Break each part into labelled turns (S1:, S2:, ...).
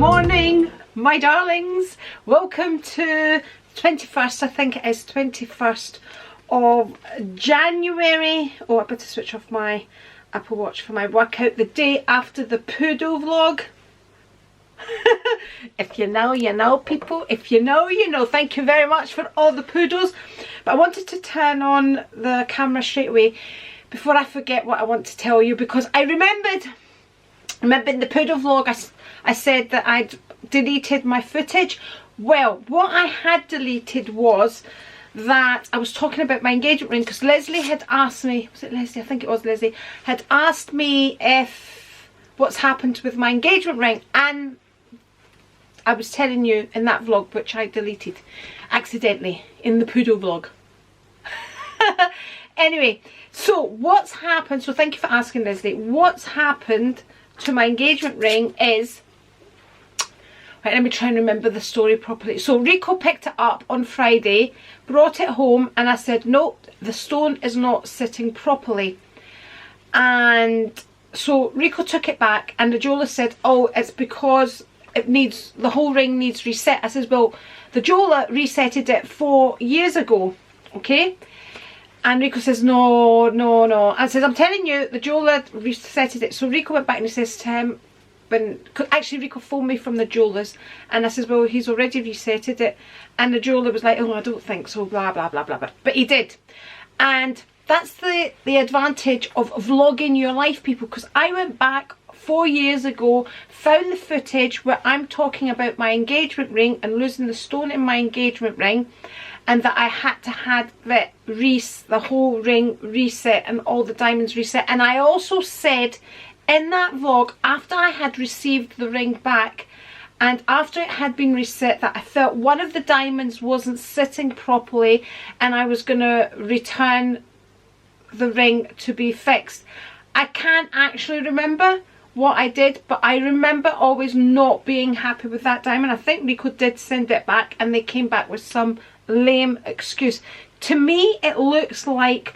S1: morning, my darlings. Welcome to 21st, I think it is 21st of January. Oh, I better switch off my Apple Watch for my workout, the day after the poodle vlog. If you know, you know, people. If you know, you know. Thank you very much for all the poodles. But I wanted to turn on the camera straight away before I forget what I want to tell you, because I remembered in the poodle vlog I said that I'd deleted my footage. Well, what I had deleted was that I was talking about my engagement ring, because Leslie had asked me, was it Leslie? I think it was Leslie, had asked me if what's happened with my engagement ring, and I was telling you in that vlog, which I deleted accidentally in the poodle vlog. Anyway, so what's happened, so thank you for asking, Leslie. What's happened to my engagement ring is, right, let me try and remember the story properly. So Rico picked it up on Friday, brought it home, and I said, no, the stone is not sitting properly. And so Rico took it back, and the jeweler said, oh, it's because it needs, the whole ring needs reset. I says, well, the jeweler resetted it 4 years ago, okay? And Rico says, no. I says, I'm telling you, the jeweler resetted it. So Rico went back and he says to him, actually Rico phoned me from the jeweller's, and I says, well, he's already resetted it. And the jeweller was like, oh, I don't think so, blah, blah, blah, blah, blah. But he did. And that's the advantage of vlogging your life, people, because I went back 4 years ago, found the footage where I'm talking about my engagement ring and losing the stone in my engagement ring, and that I had to have the whole ring reset and all the diamonds reset. And I also said in that vlog, after I had received the ring back and after it had been reset, that I felt one of the diamonds wasn't sitting properly and I was going to return the ring to be fixed. I can't actually remember what I did, but I remember always not being happy with that diamond. I think Rico did send it back and they came back with some lame excuse. To me, it looks like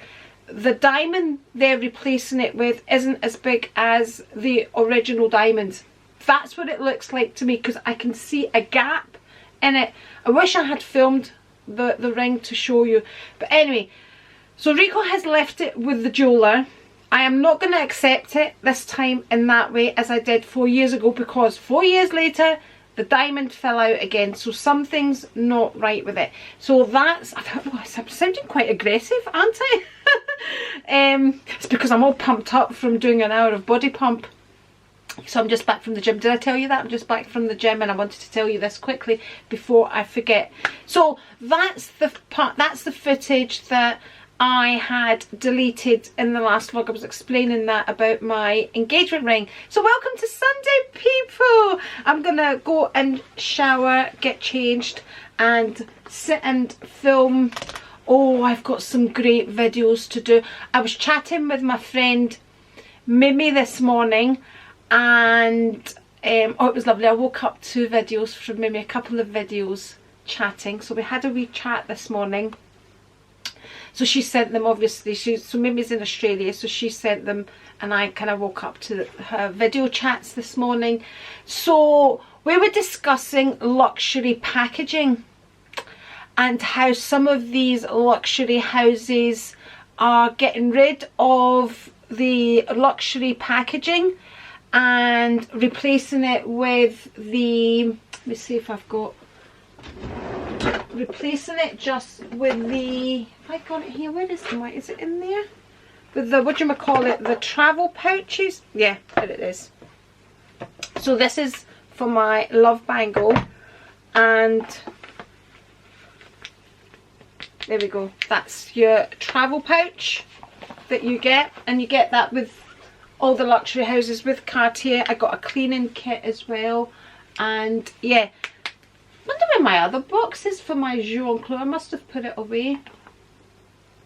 S1: the diamond they're replacing it with isn't as big as the original diamonds. That's what it looks like to me, because I can see a gap in it. I wish I had filmed the ring to show you. But anyway, so Rico has left it with the jeweler. I am not going to accept it this time in that way as I did 4 years ago, because 4 years later the diamond fell out again. So something's not right with it. So that's, I'm sounding quite aggressive, aren't I? It's because I'm all pumped up from doing an hour of body pump. So I'm just back from the gym. Did I tell you that? I'm just back from the gym, and I wanted to tell you this quickly before I forget. So that's the part, that's the footage that I had deleted in the last vlog. I was explaining that about my engagement ring. So welcome to Sunday, people. I'm gonna go and shower, get changed, and sit and film. Oh, I've got some great videos to do. I was chatting with my friend Mimi this morning, and oh, it was lovely. I woke up 2 videos from Mimi, a couple of videos chatting. So we had a wee chat this morning. So she sent them, obviously, so Mimi's in Australia, so she sent them, and I kind of woke up to her video chats this morning. So we were discussing luxury packaging and how some of these luxury houses are getting rid of the luxury packaging and replacing it with the, let me see if I've got, replacing it just with the, have I got it here, where is it in there? With the, what do you call it, the travel pouches? Yeah, there it is. So this is for my love bangle, and there we go. That's your travel pouch that you get, and you get that with all the luxury houses with Cartier. I got a cleaning kit as well, and yeah. I wonder where my other box is for my Jean Claude. I must have put it away.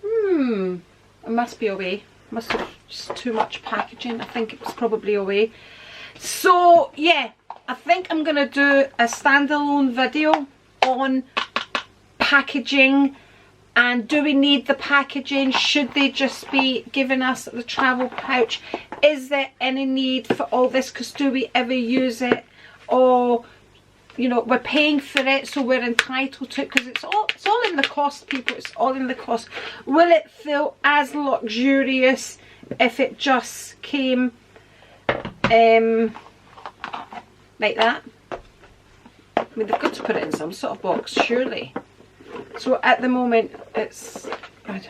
S1: It must be away. Must have just too much packaging. I think it was probably away. So yeah, I think I'm going to do a standalone video on packaging, and do we need the packaging? Should they just be giving us the travel pouch? Is there any need for all this? Because do we ever use it? or, you know, we're paying for it, so we're entitled to it, because it's all in the cost, people. It's all in the cost. Will it feel as luxurious if it just came like that? I mean, they've got to put it in some sort of box, surely. So at the moment, it's, I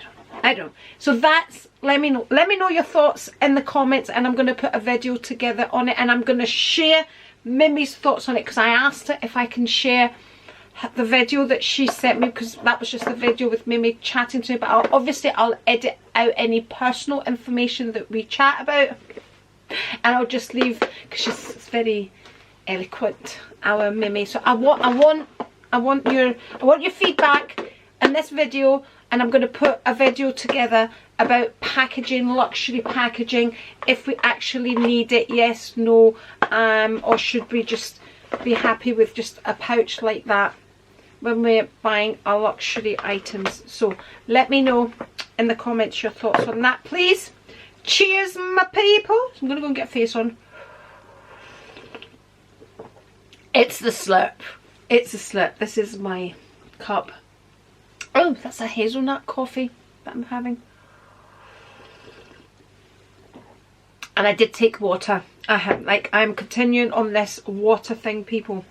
S1: don't know. So that's, let me know your thoughts in the comments, and I'm going to put a video together on it, and I'm going to share Mimi's thoughts on it, because I asked her if I can share the video that she sent me, because that was just the video with Mimi chatting to me. But I'll edit out any personal information that we chat about, and I'll just leave, because she's very eloquent, our Mimi. So I want your feedback in this video, and I'm going to put a video together about packaging, luxury packaging, if we actually need it, yes, no, or should we just be happy with just a pouch like that when we're buying our luxury items. So let me know in the comments your thoughts on that, please. Cheers, my people. So I'm going to go and get a face on. It's the slurp. It's a slurp. This is my cup. Oh, that's a hazelnut coffee that I'm having. And I did take water. I'm continuing on this water thing, people.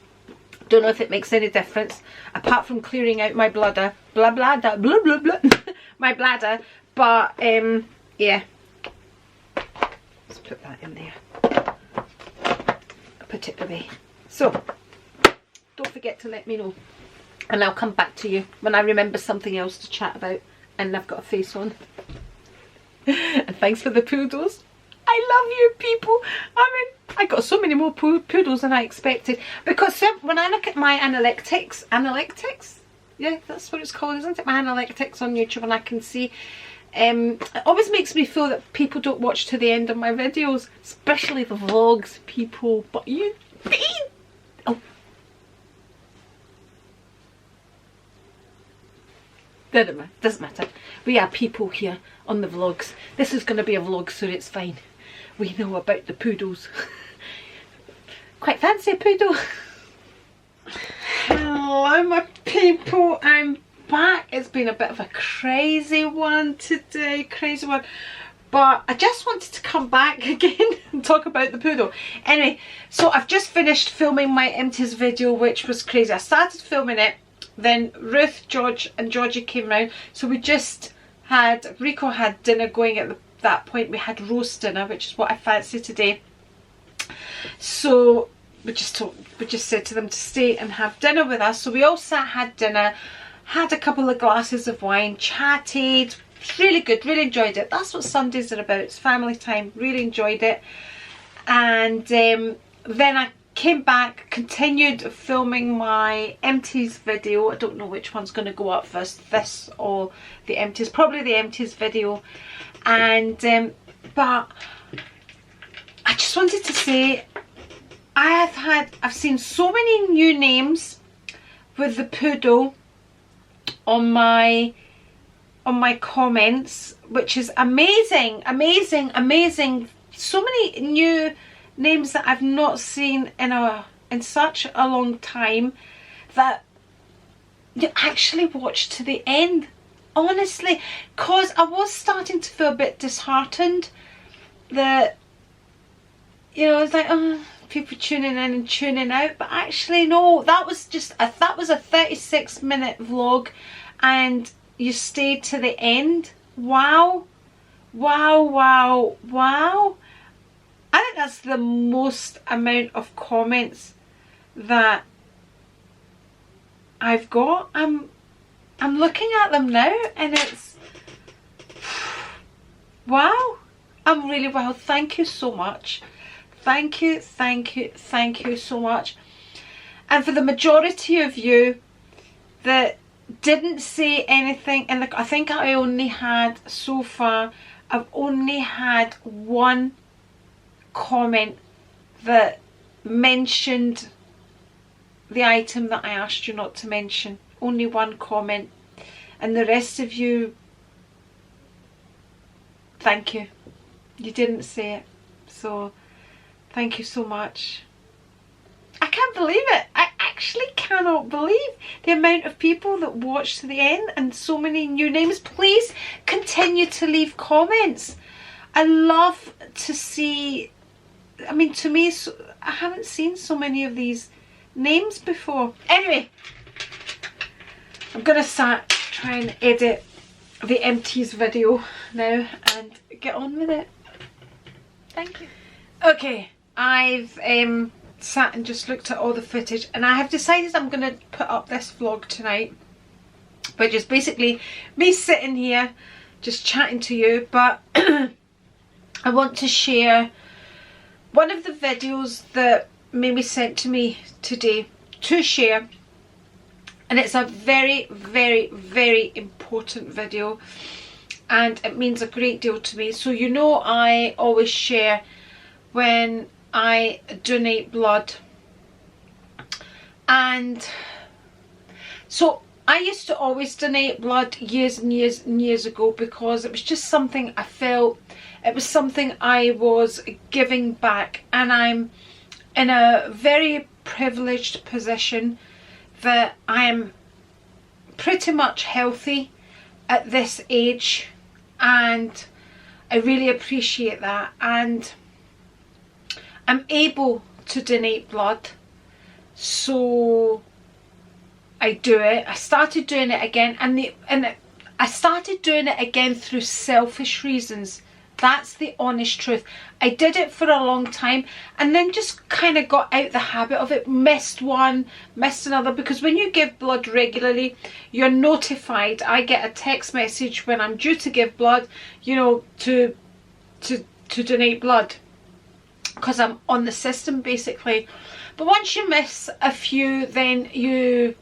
S1: Don't know if it makes any difference, apart from clearing out my bladder. Blah, blah, blah, blah, blah, blah. My bladder. But, yeah. Let's put that in there. I'll put it away. So, don't forget to let me know. And I'll come back to you when I remember something else to chat about. And I've got a face on. And thanks for the poodles. I love you, people. I mean, I got so many more poodles than I expected. Because when I look at my analytics, yeah, that's what it's called, isn't it? My analytics on YouTube, and I can see, it always makes me feel that people don't watch to the end of my videos, especially the vlogs, people. But you, oh. Doesn't matter. We are people here on the vlogs. This is going to be a vlog, so it's fine. We know about the poodles. Quite fancy a poodle. Hello, my people. I'm back. It's been a bit of a crazy one today. Crazy one. But I just wanted to come back again and talk about the poodle. Anyway, so I've just finished filming my empties video, which was crazy. I started filming it. Then Ruth, George and Georgie came round. So we just had, Rico had dinner going at that point. We had roast dinner, which is what I fancy today. So we just said to them to stay and have dinner with us. So we all sat, had dinner, had a couple of glasses of wine, chatted. It's really good, really enjoyed it. That's what Sundays are about. It's family time. Really enjoyed it. And then I came back, continued filming my empties video. I don't know which one's going to go up first, this or the empties. Probably the empties video. And but I just wanted to say, I've seen so many new names with the poodle on my comments, which is amazing, amazing, amazing. So many new names that I've not seen in such a long time, that you actually watch to the end, honestly, because I was starting to feel a bit disheartened that, you know, it's like, oh, people tuning in and tuning out. But actually no, that was a 36-minute vlog and you stayed to the end. Wow, wow, wow, wow. I think that's the most amount of comments that I've got. I'm looking at them now and it's wow. I'm really wow. Thank you so much. Thank you, thank you, thank you so much. And for the majority of you that didn't say anything, and I think I only had so far, I've only had one comment that mentioned the item that I asked you not to mention. Only one comment, and the rest of you, thank you, you didn't say it. So thank you so much. I can't believe it. I actually cannot believe the amount of people that watch to the end and so many new names. Please continue to leave comments. I love to see, I mean, to me, I haven't seen so many of these names before. Anyway, I'm going to start trying to edit the empties video now and get on with it. Thank you. Okay, I've sat and just looked at all the footage, and I have decided I'm going to put up this vlog tonight, which is basically me sitting here just chatting to you, but I want to share one of the videos that Mimi sent to me today to share, and it's a very, very, very important video, and it means a great deal to me. So you know, I always share when I donate blood, and so I used to always donate blood years and years and years ago, because it was just something I felt, it was something I was giving back, and I'm in a very privileged position that I am pretty much healthy at this age, and I really appreciate that, and I'm able to donate blood, so I do it. I started doing it again, and I started doing it again through selfish reasons. That's the honest truth. I did it for a long time and then just kind of got out the habit of it. Missed one, missed another, because when you give blood regularly, you're notified. I get a text message when I'm due to give blood, you know, to donate blood, because I'm on the system basically. But once you miss a few, then you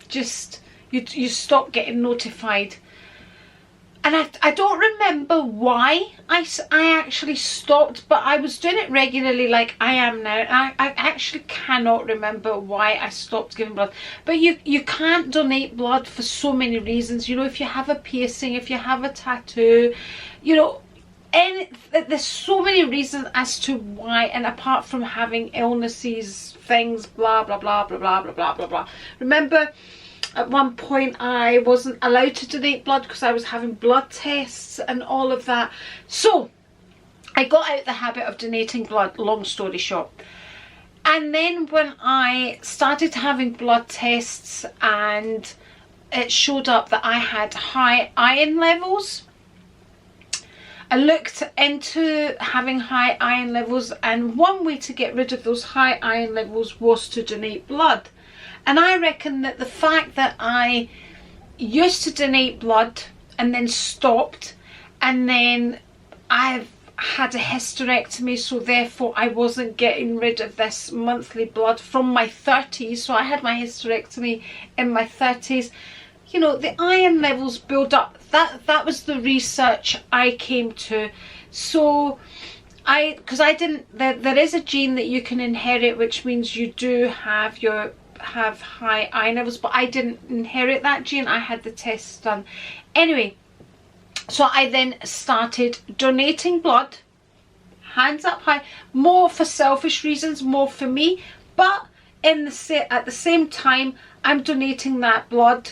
S1: just you stop getting notified. And I don't remember why I actually stopped, but I was doing it regularly like I am now. I actually cannot remember why I stopped giving blood. But you can't donate blood for so many reasons. You know, if you have a piercing, if you have a tattoo, you know, there's so many reasons as to why. And apart from having illnesses, things, blah, blah, blah, blah, blah, blah, blah, blah, blah. Remember, at one point I wasn't allowed to donate blood because I was having blood tests and all of that. So I got out the habit of donating blood, long story short. And then when I started having blood tests and it showed up that I had high iron levels, I looked into having high iron levels, and one way to get rid of those high iron levels was to donate blood. And I reckon that the fact that I used to donate blood and then stopped, and then I've had a hysterectomy, so therefore I wasn't getting rid of this monthly blood from my 30s. So I had my hysterectomy in my 30s. You know, the iron levels build up. That was the research I came to. So because I didn't, there is a gene that you can inherit, which means you do have high iron levels, but I didn't inherit that gene. I had the tests done anyway. So I then started donating blood, hands up high, more for selfish reasons, more for me, but at the same time I'm donating that blood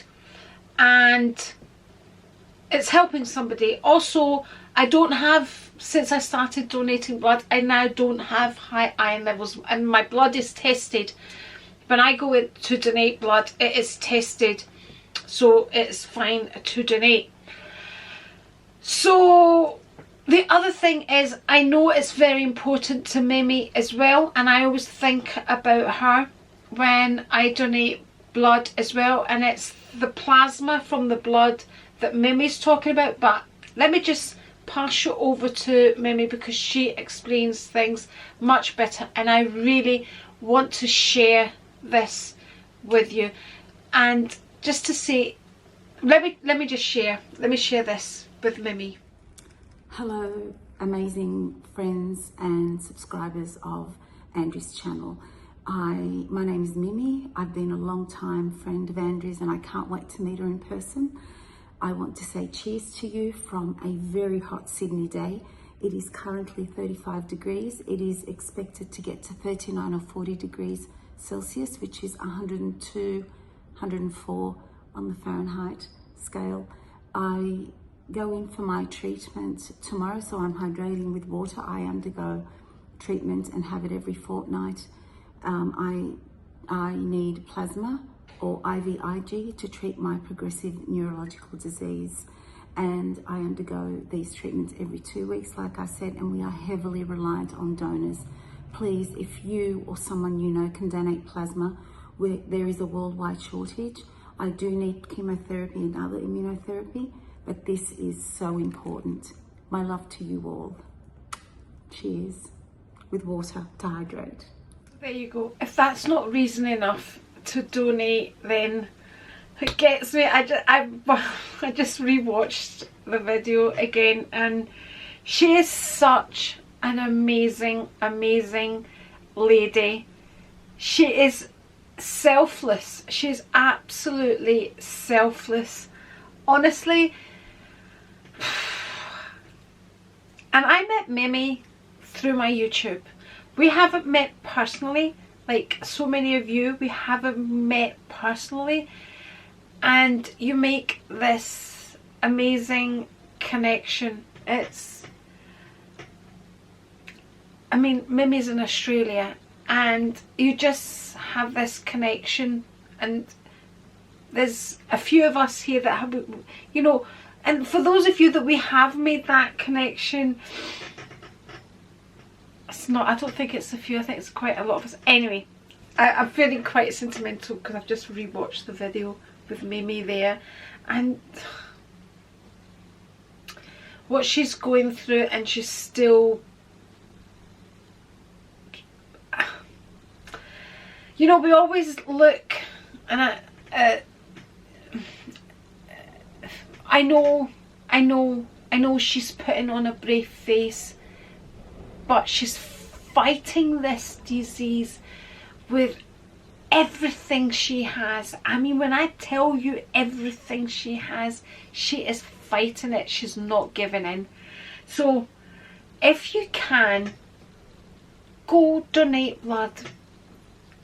S1: and it's helping somebody. Also, I don't have, since I started donating blood, I now don't have high iron levels, and my blood is tested. When I go in to donate blood, it is tested, so it's fine to donate. So the other thing is, I know it's very important to Mimi as well, and I always think about her when I donate blood as well, and it's the plasma from the blood that Mimi's talking about. But let me just pass you over to Mimi, because she explains things much better, and I really want to share this with you. And just to say, let me share this with Mimi.
S2: Hello, amazing friends and subscribers of Andri's channel. My name is Mimi. I've been a long time friend of Andri's, and I can't wait to meet her in person. I want to say cheers to you from a very hot Sydney day. It is currently 35 degrees. It is expected to get to 39 or 40 degrees Celsius, which is 102, 104 on the Fahrenheit scale. I go in for my treatment tomorrow, so I'm hydrating with water. I undergo treatment and have it every fortnight. I need plasma or IVIG to treat my progressive neurological disease, and I undergo these treatments every 2 weeks, like I said, and we are heavily reliant on donors. Please, if you or someone you know can donate plasma, there is a worldwide shortage. I do need chemotherapy and other immunotherapy, but this is so important. My love to you all. Cheers. With water to hydrate.
S1: There you go. If that's not reason enough to donate, then it gets me. I just rewatched the video again, and she is such an amazing lady. She is selfless. She's absolutely selfless, honestly. And I met Mimi through my YouTube. We haven't met personally, like so many of you, we haven't met personally, and you make this amazing connection. I mean, Mimi's in Australia, and you just have this connection, and there's a few of us here that have, you know, and for those of you that we have made that connection, it's not, I don't think it's a few, I think it's quite a lot of us. Anyway, I'm feeling quite sentimental because I've just rewatched the video with Mimi there, and what she's going through, and she's still, you know, we always look, and I know she's putting on a brave face, but she's fighting this disease with everything she has. I mean, when I tell you everything she has, she is fighting it. She's not giving in. So if you can, go donate blood.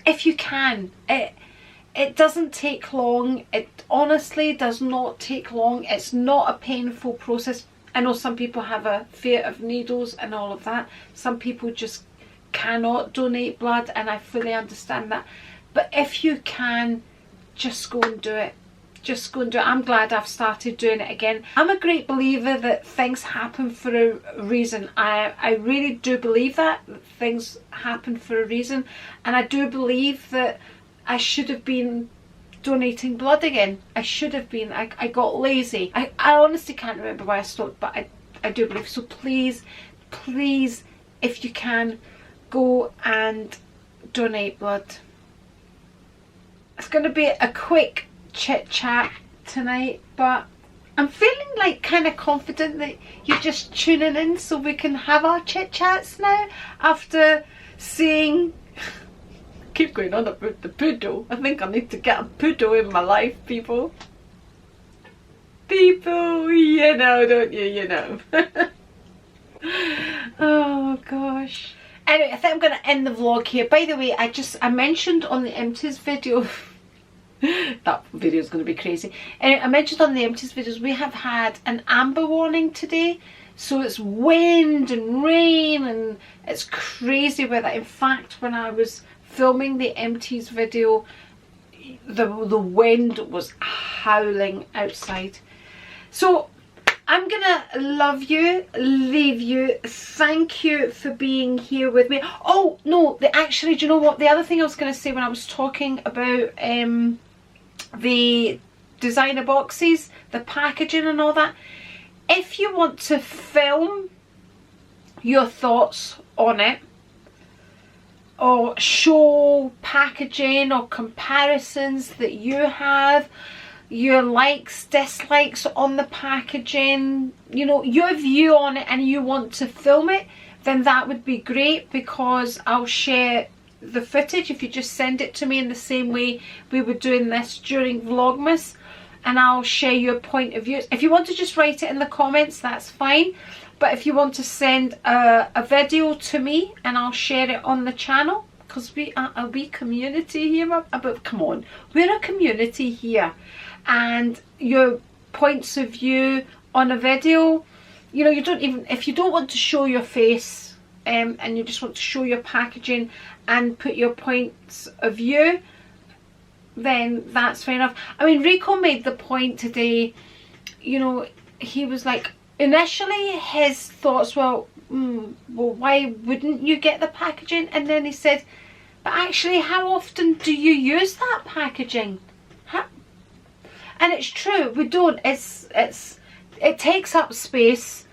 S1: If you can. It doesn't take long. It honestly does not take long. It's not a painful process. I know some people have a fear of needles and all of that. Some people just cannot donate blood, and I fully understand that. But if you can, just go and do it. Just go and do it. I'm glad I've started doing it again. I'm a great believer that things happen for a reason. I really do believe that things happen for a reason. And I do believe that I should have been donating blood again. I should have been. I got lazy. I honestly can't remember why I stopped, but I do believe. So please, if you can, go and donate blood. It's going to be a quick chit chat tonight, but I'm feeling like kind of confident that you're just tuning in so we can have our chit chats now after seeing keep going on about the poodle. I think I need to get a poodle in my life, people. People, you know, don't you? You know. Oh gosh. Anyway, I think I'm going to end the vlog here. By the way, I mentioned on the empties video that video is going to be crazy. Anyway, I mentioned on the empties videos we have had an amber warning today. So it's wind and rain and it's crazy weather. In fact, when I was filming the empties video, the wind was howling outside. So I'm gonna love you, leave you. Thank you for being here with me. Oh no, actually, do you know what, the other thing I was gonna say when I was talking about the designer boxes, the packaging and all that, if you want to film your thoughts on it, or show packaging or comparisons that you have, your likes, dislikes on the packaging, you know, your view on it, and you want to film it, then that would be great, because I'll share the footage if you just send it to me in the same way we were doing this during Vlogmas, and I'll share your point of view. If you want to just write it in the comments, that's fine. But if you want to send a video to me and I'll share it on the channel, because we are a wee community here. But come on, we're a community here, and your points of view on a video, you know, you don't even, if you don't want to show your face and you just want to show your packaging and put your points of view, then that's fair enough. I mean, Rico made the point today, you know, he was like, initially his thoughts were, well, why wouldn't you get the packaging? And then he said, but actually, how often do you use that packaging? And it's true, we don't. It takes up space,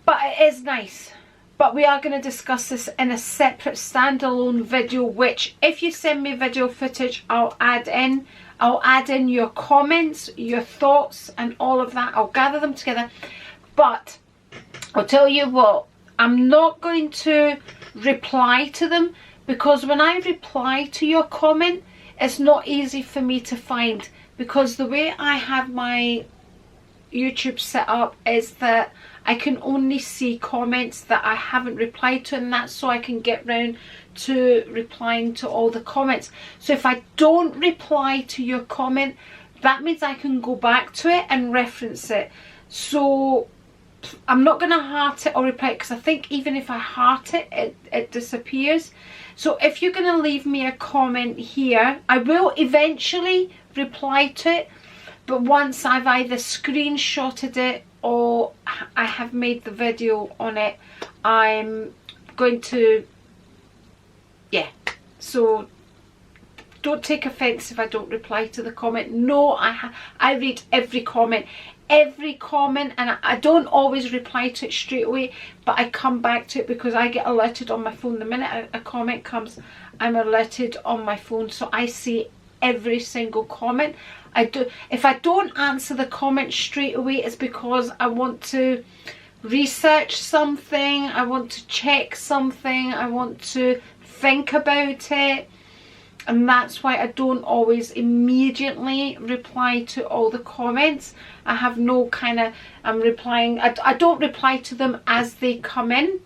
S1: but it is nice. But we are going to discuss this in a separate standalone video, which if you send me video footage, I'll add in. I'll add in your comments, your thoughts, and all of that. I'll gather them together. But I'll tell you what, I'm not going to reply to them, because when I reply to your comment, it's not easy for me to find, because the way I have my YouTube set up is that I can only see comments that I haven't replied to, and that's so I can get round to replying to all the comments. So if I don't reply to your comment, that means I can go back to it and reference it. So I'm not going to heart it or reply it, because I think even if I heart it, it disappears. So if you're going to leave me a comment here, I will eventually reply to it, but once I've either screenshotted it or I have made the video on it, I'm going to, yeah. So don't take offence if I don't reply to the comment. No, I read every comment, and I don't always reply to it straight away, but I come back to it because I get alerted on my phone. The minute a comment comes, I'm alerted on my phone, so I see every single comment. If I don't answer the comment straight away, it's because I want to research something, I want to check something, I want to think about it, and that's why I don't always immediately reply to all the comments. I have no kind of, I'm replying, I don't reply to them as they come in.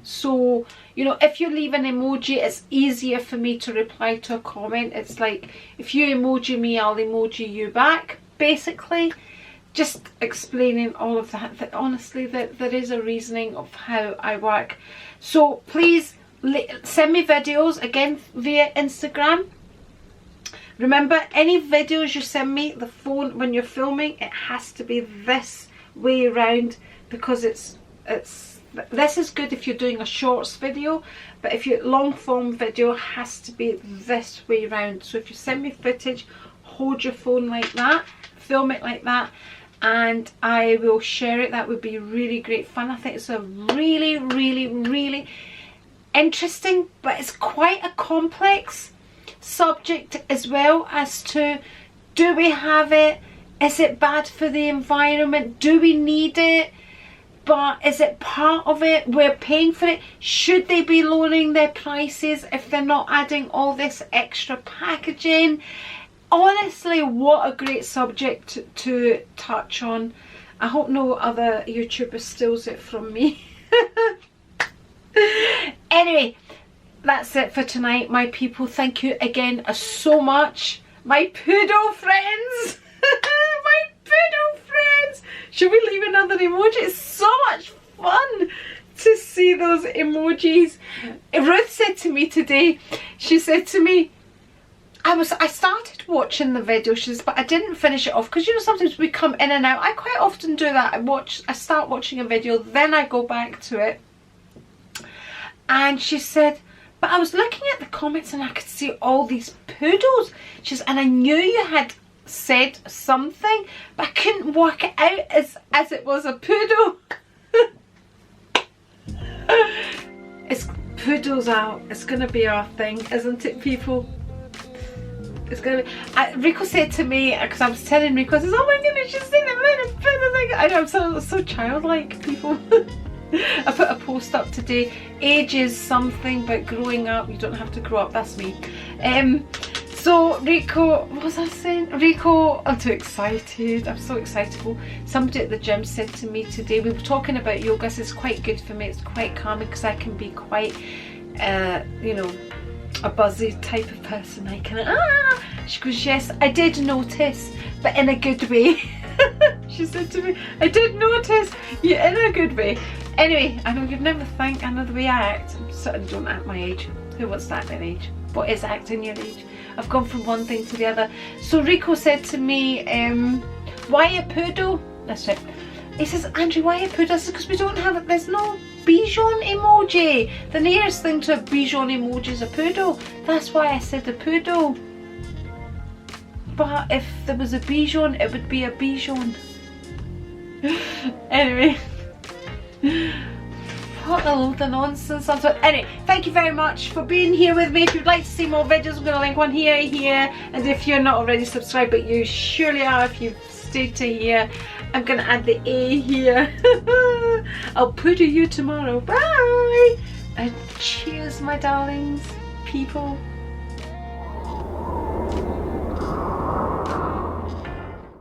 S1: So, you know, if you leave an emoji, it's easier for me to reply to a comment. It's like, if you emoji me, I'll emoji you back, basically. Just explaining all of that, that honestly, that there is a reasoning of how I work. So please send me videos, again, via Instagram. Remember, any videos you send me, the phone, when you're filming, it has to be this way around, because this is good if you're doing a shorts video, but if you're long form video, has to be this way round. So if you send me footage, hold your phone like that, film it like that, and I will share it. That would be really great fun. I think it's a really, really, really interesting, but it's quite a complex subject as well, as to, do we have it? Is it bad for the environment? Do we need it? But is it part of it? We're paying for it. Should they be lowering their prices if they're not adding all this extra packaging? Honestly, what a great subject to touch on. I hope no other YouTuber steals it from me. Anyway, that's it for tonight, my people. Thank you again so much. My poodle friends. My poodle friends. Should we leave another emoji? It's so much fun to see those emojis. Ruth said to me today, she said to me, I started watching the video, she says, but I didn't finish it off, because you know, sometimes we come in and out. I quite often do that. I start watching a video, then I go back to it. And she said, but I was looking at the comments and I could see all these poodles. She says, and I knew you had said something, but I couldn't work it out as it was a poodle. It's poodles out. It's gonna be our thing, isn't it, people? It's gonna be. Rico said to me, because I was telling Rico, I says, oh my goodness, she's seen a minute poodle. I know, I'm so childlike, people. I put a post up today, age is something, but growing up, you don't have to grow up. That's me. So Rico, what was I saying? Rico, I'm too excited. I'm so excitable. Somebody at the gym said to me today, we were talking about yoga, so it's quite good for me. It's quite calming because I can be quite you know, a buzzy type of person. I kind of, she goes, yes, I did notice, but in a good way. She said to me, I did notice you in a good way. Anyway, I know you'd never think, I know the way I act. I certainly don't act my age. Who wants to act their age? What is acting your age? I've gone from one thing to the other. So Rico said to me, why a poodle? That's it. He says, Andri, why a poodle? I said, because we don't have it, there's no Bichon emoji. The nearest thing to a Bichon emoji is a poodle. That's why I said a poodle. But if there was a Bichon, it would be a Bichon. Anyway. What a load of nonsense. Anyway, thank you very much for being here with me. If you'd like to see more videos, I'm going to link one here, and if you're not already subscribed, but you surely are if you've stayed to here, I'm going to add the A here. I'll poodle you tomorrow. Bye, and cheers, my darlings, people.